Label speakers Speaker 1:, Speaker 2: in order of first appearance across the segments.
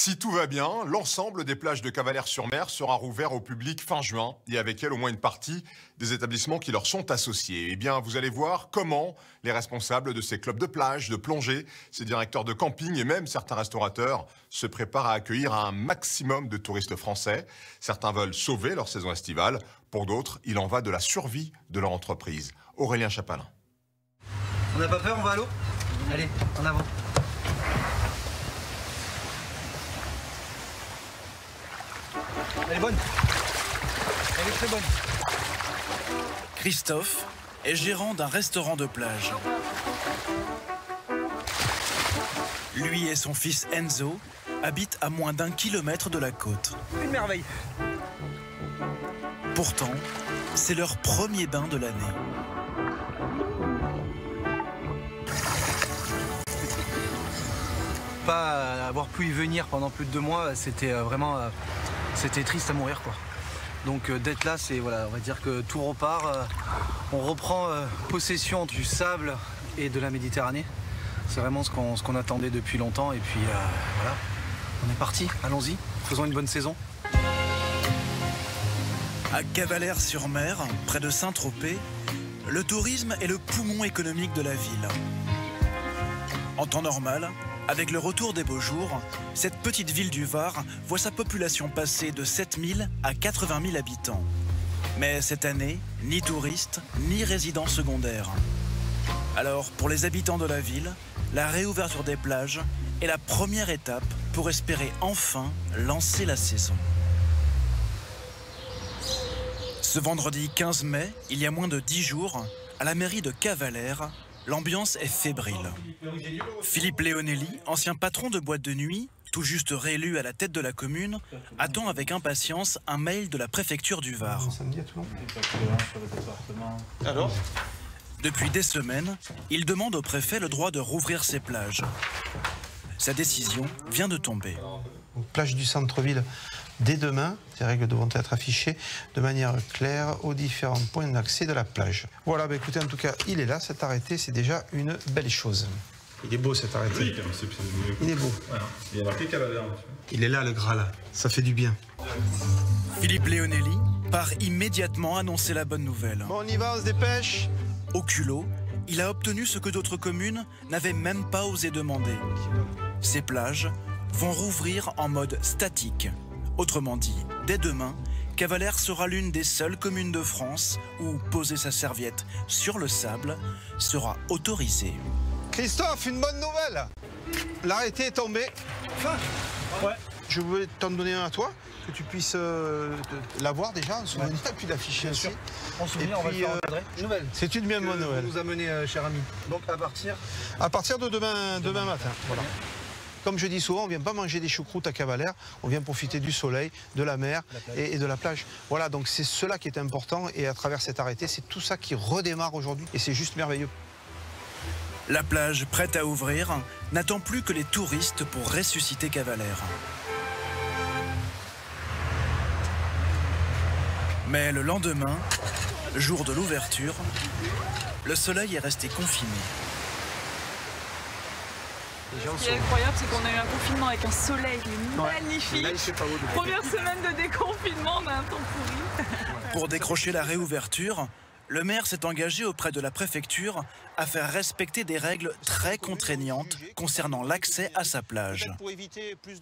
Speaker 1: Si tout va bien, l'ensemble des plages de Cavalère-sur-Mer sera rouvert au public fin juin et avec elle au moins une partie des établissements qui leur sont associés. Eh bien, vous allez voir comment les responsables de ces clubs de plage, de plongée, ces directeurs de camping et même certains restaurateurs se préparent à accueillir un maximum de touristes français. Certains veulent sauver leur saison estivale. Pour d'autres, il en va de la survie de leur entreprise. Aurélien Chapalin.
Speaker 2: On n'a pas peur, on va à l'eau? Allez, en avant. Elle est bonne. Elle est très bonne.
Speaker 3: Christophe est gérant d'un restaurant de plage. Lui et son fils Enzo habitent à moins d'1 kilomètre de la côte.
Speaker 2: Une merveille.
Speaker 3: Pourtant, c'est leur premier bain de l'année.
Speaker 2: Pas avoir pu y venir pendant plus de 2 mois, c'était vraiment c'était triste à mourir, quoi. Donc d'être là, c'est voilà, on va dire que tout repart. On reprend possession du sable et de la Méditerranée. C'est vraiment ce qu'on attendait depuis longtemps. Et puis voilà, on est parti. Allons-y, faisons une bonne saison.
Speaker 3: À Cavalère-sur-Mer, près de Saint-Tropez, le tourisme est le poumon économique de la ville. En temps normal, avec le retour des beaux jours, cette petite ville du Var voit sa population passer de 7 000 à 80 000 habitants. Mais cette année, ni touristes, ni résidents secondaires. Alors, pour les habitants de la ville, la réouverture des plages est la première étape pour espérer enfin lancer la saison. Ce vendredi 15 mai, il y a moins de 10 jours, à la mairie de Cavalère, l'ambiance est fébrile. Philippe Léonelli, ancien patron de boîte de nuit, tout juste réélu à la tête de la commune, attend avec impatience un mail de la préfecture du Var.
Speaker 4: Alors ?
Speaker 3: Depuis des semaines, il demande au préfet le droit de rouvrir ses plages. Sa décision vient de tomber.
Speaker 5: Plage du centre-ville dès demain, ces règles devront être affichées de manière claire aux différents points d'accès de la plage. Voilà, bah écoutez, en tout cas, il est là, cet arrêté, c'est déjà une belle chose. Il est beau cet arrêté.
Speaker 4: Oui,
Speaker 5: il est beau.
Speaker 4: Voilà. Il y a marqué Cavalère.
Speaker 5: Il est là, le Graal. Ça fait du bien.
Speaker 3: Philippe Léonelli part immédiatement annoncer la bonne nouvelle.
Speaker 5: Bon, on y va, on se dépêche.
Speaker 3: Au culot, il a obtenu ce que d'autres communes n'avaient même pas osé demander. Ces plages vont rouvrir en mode statique. Autrement dit, dès demain, Cavalère sera l'une des seules communes de France où poser sa serviette sur le sable sera autorisé.
Speaker 5: Christophe, une bonne nouvelle. L'arrêté est tombé. Enfin,
Speaker 2: Ouais.
Speaker 5: je voulais t'en donner un à toi, que tu puisses l'avoir déjà, en souvenir, puis l'afficher aussi.
Speaker 2: En souvenir,
Speaker 5: Et
Speaker 2: on va
Speaker 5: puis,
Speaker 2: le faire encadrer. Nouvelle.
Speaker 5: C'est une bien bonne nouvelle.
Speaker 2: Vous nous amenez, cher ami. Donc
Speaker 5: À partir de demain matin. Voilà. Comme je dis souvent, on ne vient pas manger des choucroutes à Cavalère, on vient profiter du soleil, de la mer et de la plage. Voilà, donc c'est cela qui est important et à travers cet arrêté, c'est tout ça qui redémarre aujourd'hui et c'est juste merveilleux.
Speaker 3: La plage prête à ouvrir n'attend plus que les touristes pour ressusciter Cavalère. Mais le lendemain, jour de l'ouverture, le soleil est resté confiné.
Speaker 6: Ce qui est incroyable, c'est qu'on a eu un confinement avec un soleil magnifique. Première semaine de déconfinement, on a un temps pourri.
Speaker 3: Pour décrocher la réouverture, le maire s'est engagé auprès de la préfecture à faire respecter des règles très contraignantes concernant l'accès à sa plage.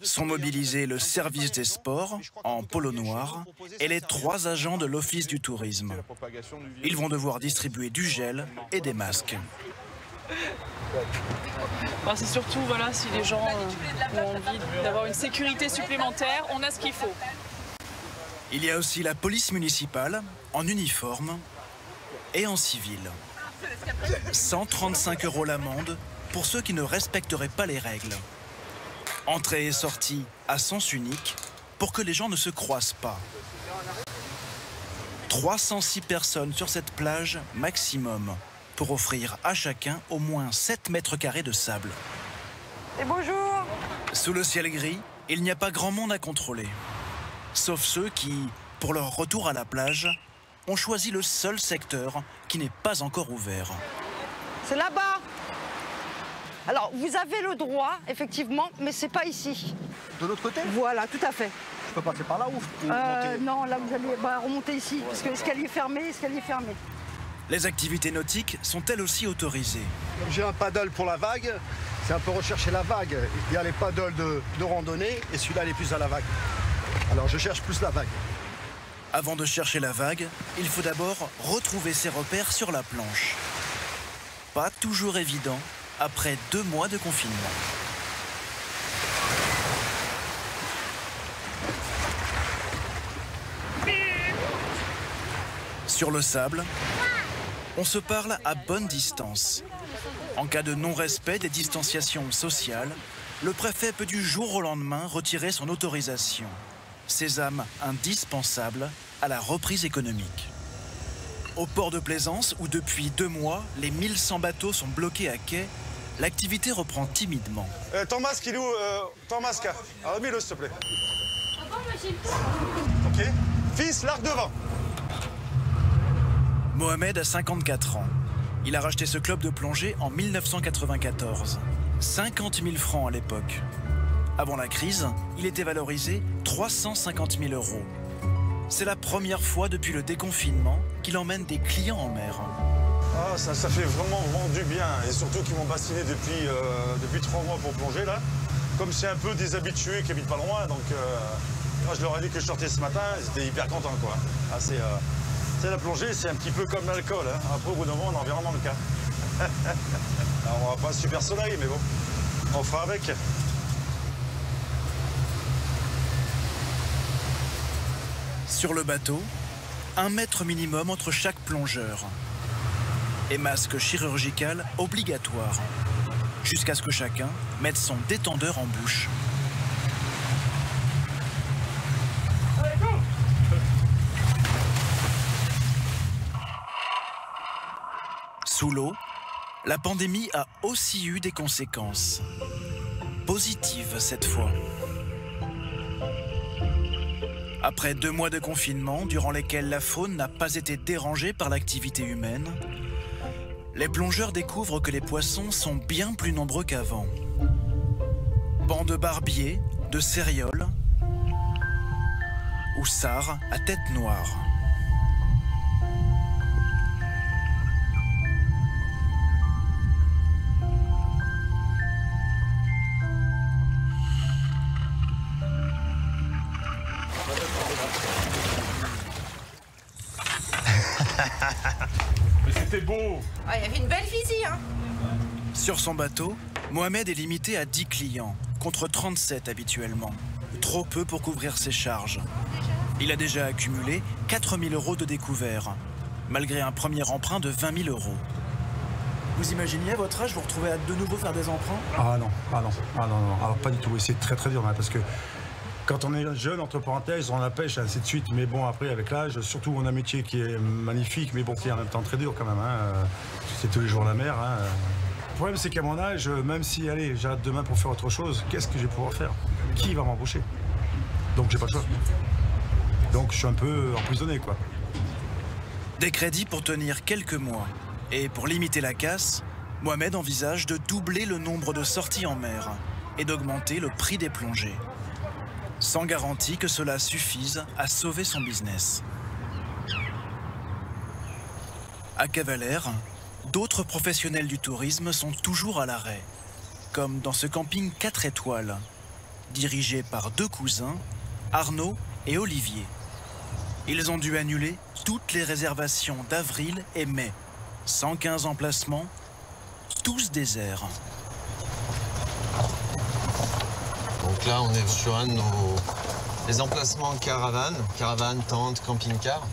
Speaker 3: Sont mobilisés le service des sports, en polo noir, et les 3 agents de l'office du tourisme. Ils vont devoir distribuer du gel et des masques.
Speaker 6: Enfin, c'est surtout, voilà, si les gens ont envie d'avoir une sécurité supplémentaire, on a ce qu'il faut.
Speaker 3: Il y a aussi la police municipale, en uniforme et en civil. 135 € l'amende pour ceux qui ne respecteraient pas les règles. Entrée et sortie à sens unique pour que les gens ne se croisent pas. 306 personnes sur cette plage maximum pour offrir à chacun au moins 7 mètres carrés de sable.
Speaker 6: Et bonjour!
Speaker 3: Sous le ciel gris, il n'y a pas grand monde à contrôler. Sauf ceux qui, pour leur retour à la plage, ont choisi le seul secteur qui n'est pas encore ouvert.
Speaker 6: C'est là-bas!
Speaker 7: Alors, vous avez le droit, effectivement, mais c'est pas ici.
Speaker 8: De l'autre côté?
Speaker 7: Voilà, tout à fait.
Speaker 8: Je peux passer par là ou remonter?
Speaker 7: Non, là, vous allez remonter ici, parce que l'escalier est fermé,
Speaker 3: Les activités nautiques sont elles aussi autorisées.
Speaker 8: J'ai un paddle pour la vague, c'est un peu rechercher la vague. Il y a les paddles de randonnée et celui-là, il est plus à la vague. Alors, je cherche plus la vague.
Speaker 3: Avant de chercher la vague, il faut d'abord retrouver ses repères sur la planche. Pas toujours évident après 2 mois de confinement. Sur le sable, on se parle à bonne distance. En cas de non-respect des distanciations sociales, le préfet peut du jour au lendemain retirer son autorisation. Sésame indispensable à la reprise économique. Au port de Plaisance, où depuis 2 mois, les 1100 bateaux sont bloqués à quai, l'activité reprend timidement.
Speaker 9: Ton masque, il est où ton masque? Remets-le, s'il te plaît. Ok. Fils, l'arc devant.
Speaker 3: Mohamed a 54 ans. Il a racheté ce club de plongée en 1994. 50 000 francs à l'époque. Avant la crise, il était valorisé 350 000 €. C'est la première fois depuis le déconfinement qu'il emmène des clients en mer.
Speaker 9: Ah, ça fait vraiment du bien. Et surtout qu'ils m'ont bassiné depuis 3 mois pour plonger, là. Comme c'est un peu des habitués qui habitent pas loin, donc moi, je leur ai dit que je sortais ce matin, ils étaient hyper contents, quoi. Ah, c'est la plongée, c'est un petit peu comme l'alcool. Hein. Après, au bout d'un moment, on en verra dans le cas. Alors, on va pas un super soleil, mais bon, on fera avec.
Speaker 3: Sur le bateau, 1 mètre minimum entre chaque plongeur. Et masque chirurgical obligatoire. Jusqu'à ce que chacun mette son détendeur en bouche. Sous l'eau, la pandémie a aussi eu des conséquences. Positives cette fois. Après 2 mois de confinement, durant lesquels la faune n'a pas été dérangée par l'activité humaine, les plongeurs découvrent que les poissons sont bien plus nombreux qu'avant. Bancs de barbiers, de cérioles ou sarres à tête noire.
Speaker 9: Mais c'était beau.
Speaker 10: Ah, il y avait une belle visie, hein.
Speaker 3: Sur son bateau, Mohamed est limité à 10 clients, contre 37 habituellement. Trop peu pour couvrir ses charges. Il a déjà accumulé 4 000 € de découvert, malgré un premier emprunt de 20 000 €. Vous imaginiez à votre âge vous retrouver à de nouveau faire des emprunts?
Speaker 11: Ah non. Alors pas du tout, et c'est très dur, hein, parce que quand on est jeune, entre parenthèses, on la pêche, ainsi de suite. Mais bon, après, avec l'âge, surtout on a un métier qui est magnifique, mais bon, qui est en même temps très dur quand même. Hein. C'est tous les jours la mer. Hein. Le problème, c'est qu'à mon âge, même si, allez, j'arrête demain pour faire autre chose, qu'est-ce que je vais pouvoir faire? Qui va m'embaucher? Donc, j'ai pas le choix. Donc, je suis un peu emprisonné, quoi.
Speaker 3: Des crédits pour tenir quelques mois. Et pour limiter la casse, Mohamed envisage de doubler le nombre de sorties en mer et d'augmenter le prix des plongées. Sans garantie que cela suffise à sauver son business. À Cavalère, d'autres professionnels du tourisme sont toujours à l'arrêt, comme dans ce camping 4 étoiles, dirigé par 2 cousins, Arnaud et Olivier. Ils ont dû annuler toutes les réservations d'avril et mai, 115 emplacements, tous déserts.
Speaker 12: Donc là, on est sur un de les emplacements en caravane, tente, camping-car.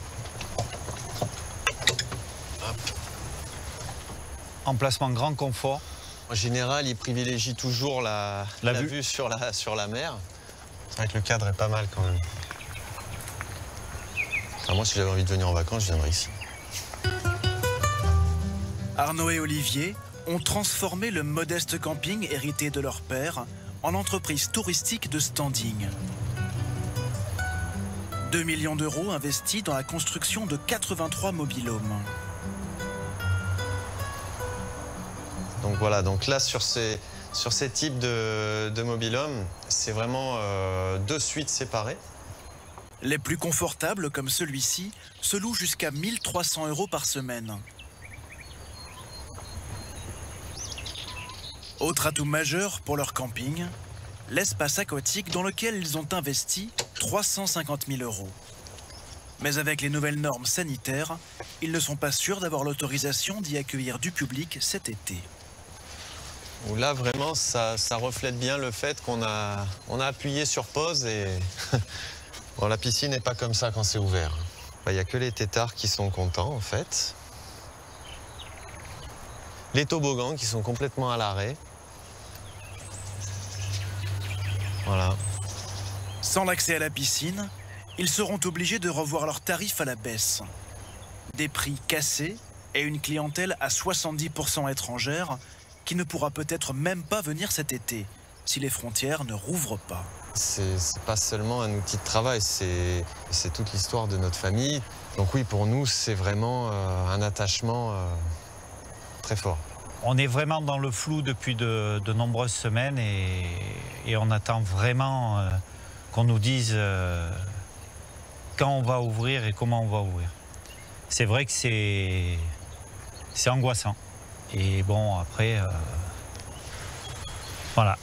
Speaker 5: Emplacement grand confort.
Speaker 12: En général, ils privilégient toujours la vue sur la mer. C'est vrai que le cadre est pas mal quand même. Enfin, moi, si j'avais envie de venir en vacances, je viendrais ici.
Speaker 3: Arnaud et Olivier ont transformé le modeste camping hérité de leur père en entreprise touristique de standing. 2 millions d'euros investis dans la construction de 83 mobil-homes.
Speaker 12: Donc voilà, donc là sur ces types de mobil-home, c'est vraiment 2 suites séparées.
Speaker 3: Les plus confortables, comme celui-ci, se louent jusqu'à 1 300 € par semaine. Autre atout majeur pour leur camping, l'espace aquatique dans lequel ils ont investi 350 000 €. Mais avec les nouvelles normes sanitaires, ils ne sont pas sûrs d'avoir l'autorisation d'y accueillir du public cet été.
Speaker 12: Là, vraiment, ça reflète bien le fait qu'on a appuyé sur pause et bon, la piscine n'est pas comme ça quand c'est ouvert. Il n'y a que les têtards qui sont contents, en fait. Les toboggans qui sont complètement à l'arrêt. Voilà.
Speaker 3: Sans l'accès à la piscine, ils seront obligés de revoir leurs tarifs à la baisse. Des prix cassés et une clientèle à 70% étrangère qui ne pourra peut-être même pas venir cet été si les frontières ne rouvrent pas.
Speaker 12: C'est pas seulement un outil de travail, c'est toute l'histoire de notre famille. Donc oui, pour nous, c'est vraiment un attachement très fort.
Speaker 13: On est vraiment dans le flou depuis de nombreuses semaines et on attend vraiment qu'on nous dise quand on va ouvrir et comment on va ouvrir. C'est vrai que c'est angoissant. Et bon, après, voilà.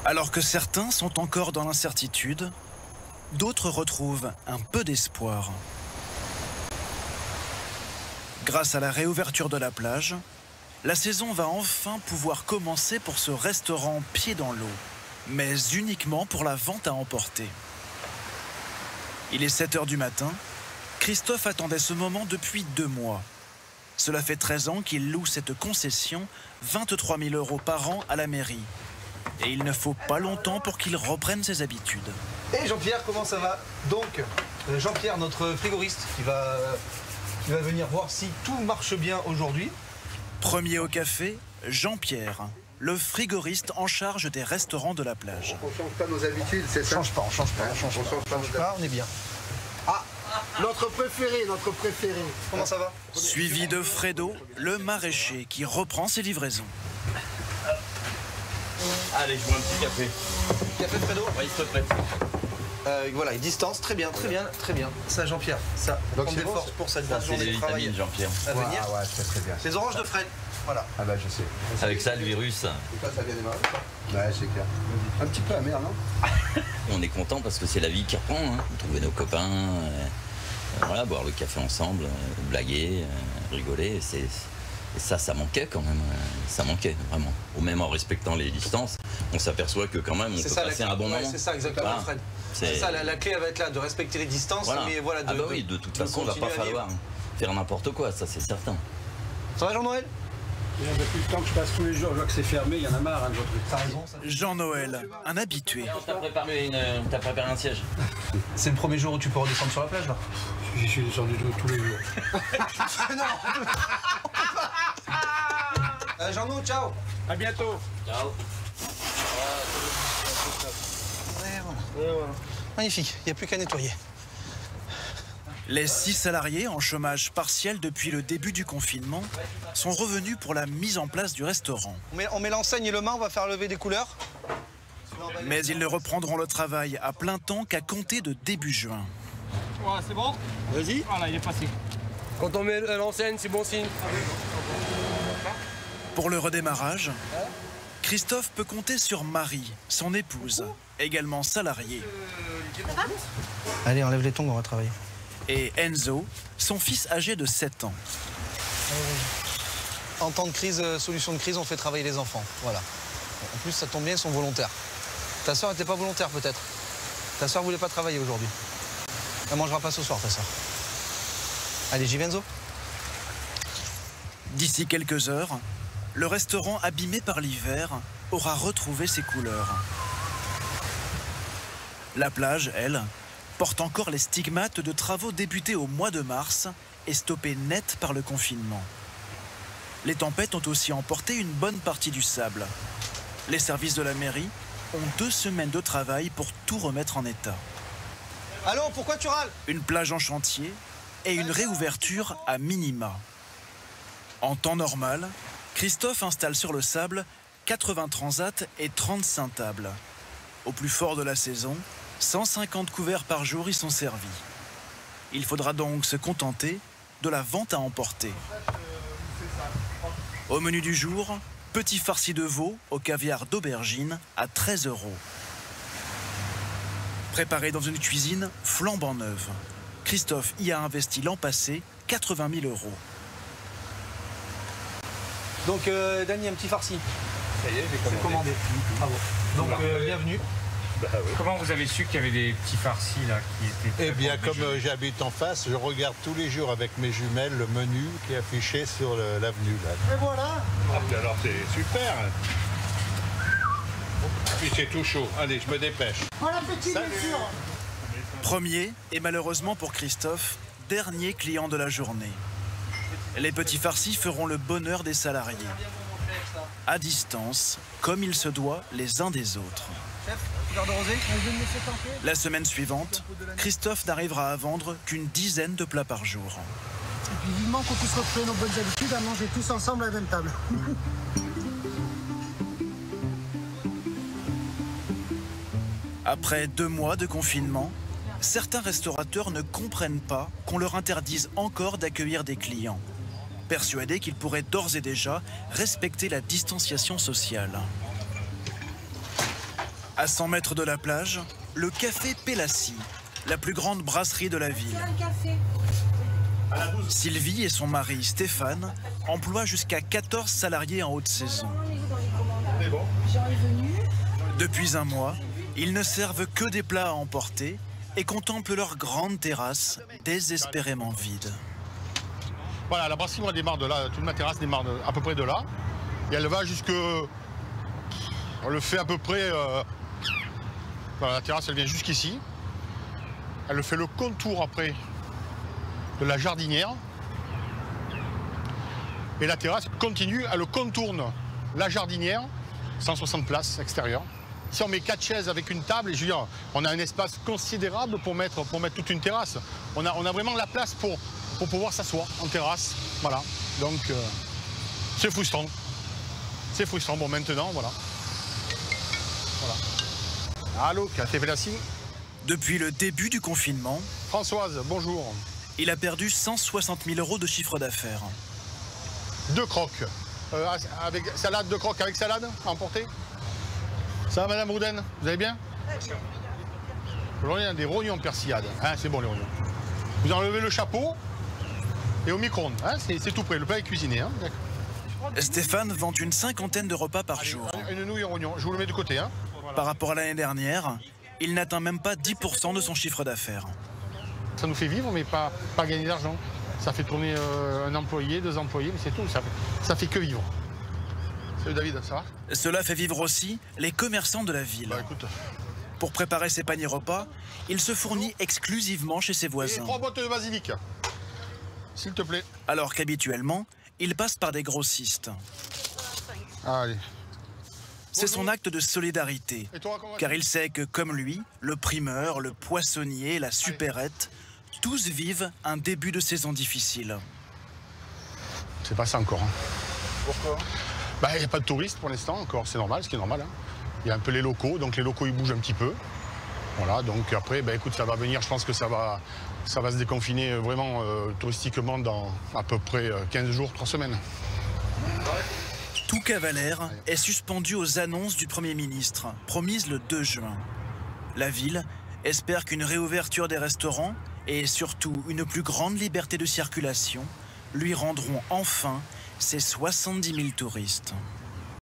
Speaker 3: Alors que certains sont encore dans l'incertitude, d'autres retrouvent un peu d'espoir. Grâce à la réouverture de la plage, la saison va enfin pouvoir commencer pour ce restaurant pied dans l'eau, mais uniquement pour la vente à emporter. Il est 7 h du matin. Christophe attendait ce moment depuis 2 mois. Cela fait 13 ans qu'il loue cette concession 23 000 € par an à la mairie. Et il ne faut pas longtemps pour qu'il reprenne ses habitudes.
Speaker 2: Et Jean-Pierre, comment ça va? Donc, Jean-Pierre, notre frigoriste, qui va venir voir si tout marche bien aujourd'hui.
Speaker 3: Premier au café, Jean-Pierre, le frigoriste en charge des restaurants de la plage.
Speaker 8: On ne change pas nos habitudes, c'est ça?
Speaker 2: On change pas, on est bien.
Speaker 8: Ah, notre préféré.
Speaker 2: Comment ça va?
Speaker 3: Suivi de Fredo, le maraîcher, qui reprend ses livraisons.
Speaker 14: Allez, je bois un petit café.
Speaker 2: Café Fredo?
Speaker 14: Oui, il se prête.
Speaker 2: Voilà, il distance, très bien. Ça, Jean-Pierre, ça, prendre des forces pour cette journée de travail
Speaker 14: Jean-Pierre.
Speaker 2: à venir.
Speaker 8: Ah ouais, très bien.
Speaker 2: Les oranges de Fred, voilà.
Speaker 8: Ah bah je sais.
Speaker 14: Avec ça, le virus.
Speaker 8: Et toi, ça vient démarrer? Ouais, c'est clair. Un petit peu amer, non?
Speaker 14: On est content parce que c'est la vie qui reprend. Hein. Trouver nos copains, voilà, boire le café ensemble, blaguer, rigoler. Et ça manquait quand même. Ça manquait vraiment. Ou même en respectant les distances, on s'aperçoit que quand même on peut passer un bon moment.
Speaker 2: C'est ça exactement, voilà. Fred. C'est ça, la clé elle va être là, de respecter les distances.
Speaker 14: Voilà.
Speaker 2: Mais voilà,
Speaker 14: oui, de toute façon, il ne va pas falloir faire n'importe quoi, ça c'est certain.
Speaker 2: Ça va Jean-Noël?
Speaker 11: Depuis le temps que je passe tous les jours, je vois que c'est fermé, il y en a marre, hein, de votre truc.
Speaker 2: T'as raison.
Speaker 3: Jean-Noël, un habitué.
Speaker 14: T'as préparé un siège.
Speaker 2: C'est le premier jour où tu peux redescendre sur la plage là?
Speaker 11: J'y suis descendu tous les jours.
Speaker 2: Jean-Noël, ciao.
Speaker 11: À bientôt.
Speaker 14: Ciao.
Speaker 2: Voilà. Magnifique, il n'y a plus qu'à nettoyer.
Speaker 3: Les 6 salariés en chômage partiel depuis le début du confinement sont revenus pour la mise en place du restaurant.
Speaker 2: On met l'enseigne et le mât, on va faire lever des couleurs.
Speaker 3: Mais ils ne reprendront le travail à plein temps qu'à compter de début juin.
Speaker 15: Voilà, c'est bon?
Speaker 16: Vas-y.
Speaker 15: Voilà, il est passé.
Speaker 16: Quand on met l'enseigne, c'est bon signe.
Speaker 3: Pour le redémarrage, Christophe peut compter sur Marie, son épouse, également salariée.
Speaker 2: Allez, enlève les tongs, on va travailler.
Speaker 3: Et Enzo, son fils âgé de 7 ans.
Speaker 2: En temps de crise, solution de crise, on fait travailler les enfants. Voilà. En plus, ça tombe bien, ils sont volontaires. Ta soeur n'était pas volontaire, peut-être? Ta soeur voulait pas travailler aujourd'hui. Elle mangera pas ce soir, ta soeur. Allez, j'y vais, Enzo.
Speaker 3: D'ici quelques heures, le restaurant abîmé par l'hiver aura retrouvé ses couleurs. La plage, elle, porte encore les stigmates de travaux débutés au mois de mars et stoppés net par le confinement. Les tempêtes ont aussi emporté une bonne partie du sable. Les services de la mairie ont 2 semaines de travail pour tout remettre en état.
Speaker 2: Allô, pourquoi tu râles?
Speaker 3: Une plage en chantier et une réouverture à minima. En temps normal, Christophe installe sur le sable 80 transats et 35 tables. Au plus fort de la saison, 150 couverts par jour y sont servis. Il faudra donc se contenter de la vente à emporter. Au menu du jour, petit farci de veau au caviar d'aubergine à 13 €. Préparé dans une cuisine flambant neuve. Christophe y a investi l'an passé 80 000 €.
Speaker 2: Donc Dany, un petit farci.
Speaker 15: Ça y est, j'ai
Speaker 2: C'est commandé. Bravo. Donc bienvenue.
Speaker 15: Bah, oui. Comment vous avez su qu'il y avait des petits farcis là qui étaient...
Speaker 17: Eh bien, comme j'habite en face, je regarde tous les jours avec mes jumelles le menu qui est affiché sur l'avenue.
Speaker 2: Et voilà.
Speaker 17: Ah, puis alors c'est super. Puis c'est tout chaud. Allez, je me dépêche.
Speaker 2: Bon appétit, bien sûr.
Speaker 3: Premier et malheureusement pour Christophe, dernier client de la journée. Les petits farcis feront le bonheur des salariés. À distance, comme il se doit les uns des autres. La semaine suivante, Christophe n'arrivera à vendre qu'une dizaine de plats par jour.
Speaker 2: Et puis vivement qu'on puisse retrouver nos bonnes habitudes à manger tous ensemble à la même table.
Speaker 3: Après 2 mois de confinement, certains restaurateurs ne comprennent pas qu'on leur interdise encore d'accueillir des clients, persuadés qu'ils pourraient d'ores et déjà respecter la distanciation sociale. À 100 mètres de la plage, le café Pélassi, la plus grande brasserie de la ville. Sylvie et son mari Stéphane emploient jusqu'à 14 salariés en haute saison. Depuis un mois, ils ne servent que des plats à emporter et contemplent leur grande terrasse désespérément vide.
Speaker 8: Voilà, la brasserie moi, démarre de là, toute ma terrasse démarre à peu près de là. Et elle va jusque... On le fait à peu près... Voilà, la terrasse elle vient jusqu'ici. Elle fait le contour après de la jardinière. Et la terrasse continue, elle contourne la jardinière, 160 places extérieures. Si on met 4 chaises avec une table, et je veux dire, on a un espace considérable pour mettre toute une terrasse. On a vraiment la place pour pouvoir s'asseoir en terrasse. Voilà, donc c'est frustrant. C'est frustrant, bon maintenant, voilà. Allô, café Pélassi.
Speaker 3: Depuis le début du confinement,
Speaker 8: Françoise, bonjour.
Speaker 3: Il a perdu 160 000 € de chiffre d'affaires.
Speaker 8: 2 croques. Avec salade, 2 croques avec salade à emporter. Ça va, Madame Rouden? Vous allez bien? Aujourd'hui, il y a des rognons persillades. Hein, c'est bon, les rognons. Vous enlevez le chapeau et au micro-ondes. Hein, c'est tout prêt. Le plat est cuisiné. Hein.
Speaker 3: Stéphane vend une 50aine de repas par jour.
Speaker 8: Une nouille et rognon. Je vous le mets de côté. Hein.
Speaker 3: Par rapport à l'année dernière, il n'atteint même pas 10% de son chiffre d'affaires.
Speaker 8: Ça nous fait vivre, mais pas gagner d'argent. Ça fait tourner un employé, 2 employés, mais c'est tout. Ça fait que vivre. Salut David, ça va?
Speaker 3: Cela fait vivre aussi les commerçants de la ville.
Speaker 8: Bah, écoute.
Speaker 3: Pour préparer ses paniers repas, il se fournit exclusivement chez ses voisins.
Speaker 8: Et 3 boîtes de basilic, s'il te plaît.
Speaker 3: Alors qu'habituellement, il passe par des grossistes.
Speaker 8: Allez.
Speaker 3: C'est son acte de solidarité, car il sait que, comme lui, le primeur, le poissonnier, la supérette, tous vivent un début de saison difficile.
Speaker 8: C'est pas ça encore. Hein.
Speaker 15: Pourquoi?
Speaker 8: Bah, il n'y a pas de touristes pour l'instant encore, c'est normal, ce qui est normal. Hein. Il y a un peu les locaux, donc les locaux ils bougent un petit peu. Voilà, donc après, bah, écoute, ça va venir, je pense que ça va se déconfiner vraiment touristiquement dans à peu près 15 jours, 3 semaines.
Speaker 3: Tout Cavalère est suspendu aux annonces du Premier ministre, promises le 2 juin. La ville espère qu'une réouverture des restaurants et surtout une plus grande liberté de circulation lui rendront enfin ses 70 000 touristes.